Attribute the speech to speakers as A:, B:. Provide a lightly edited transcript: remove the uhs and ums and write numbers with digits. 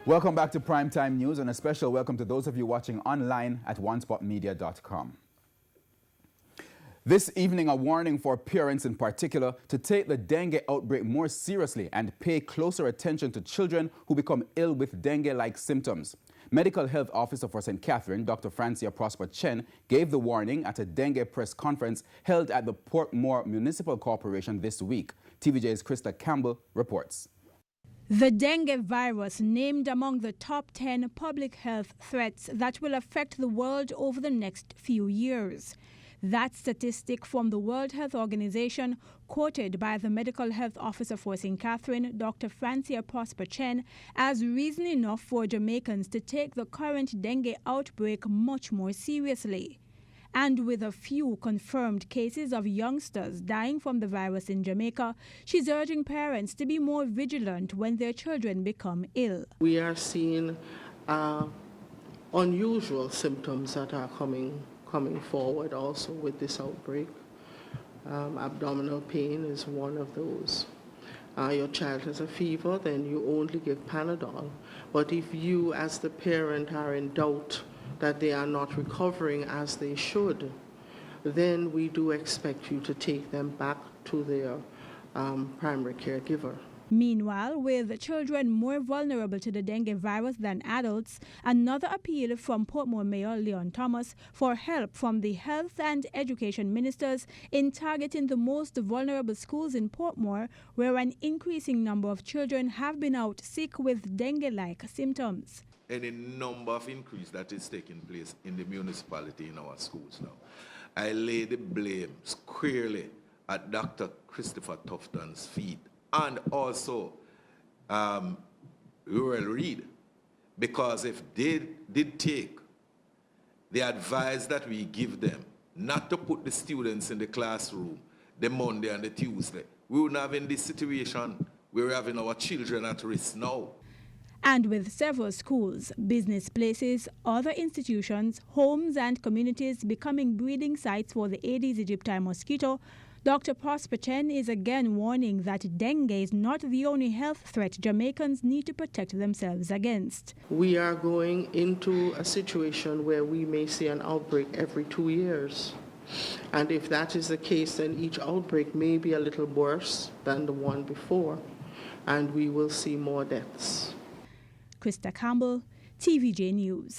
A: Welcome back to Primetime News, and a special welcome to those of you watching online at onespotmedia.com. This evening, a warning for parents in particular to take the dengue outbreak more seriously and pay closer attention to children who become ill with dengue-like symptoms. Medical Health Officer for St. Catherine, Dr. Francia Prosper Chen, gave the warning at a dengue press conference held at the Portmore Municipal Corporation this week. TVJ's Krista Campbell reports.
B: The dengue virus, named among the top 10 public health threats that will affect the world over the next few years. That statistic from the World Health Organization, quoted by the Medical Health Officer for St. Catherine, Dr. Francia Prosper Chen, as reason enough for Jamaicans to take the current dengue outbreak much more seriously. And with a few confirmed cases of youngsters dying from the virus in Jamaica, she's urging parents to be more vigilant when their children become ill.
C: We are seeing unusual symptoms that are coming forward also with this outbreak. Abdominal pain is one of those. Your child has a fever, then you only give Panadol. But if you as the parent are in doubt that they are not recovering as they should, then we do expect you to take them back to their primary caregiver.
B: Meanwhile, with children more vulnerable to the dengue virus than adults, another appeal from Portmore Mayor Leon Thomas for help from the health and education ministers in targeting the most vulnerable schools in Portmore, where an increasing number of children have been out sick with dengue-like symptoms.
D: Any number of increase that is taking place in the municipality in our schools now. I lay the blame squarely at Dr. Christopher Tufton's feet and also Rural Reed, because if they did take the advice that we give them not to put the students in the classroom the Monday and the Tuesday, we wouldn't have in this situation. We're having our children at risk now.
B: And with several schools, business places, other institutions, homes and communities becoming breeding sites for the Aedes aegypti mosquito, Dr. Prosper Chen is again warning that dengue is not the only health threat Jamaicans need to protect themselves against.
C: We are going into a situation where we may see an outbreak every 2 years. And if that is the case, then each outbreak may be a little worse than the one before, and we will see more deaths.
B: Krista Campbell, TVJ News.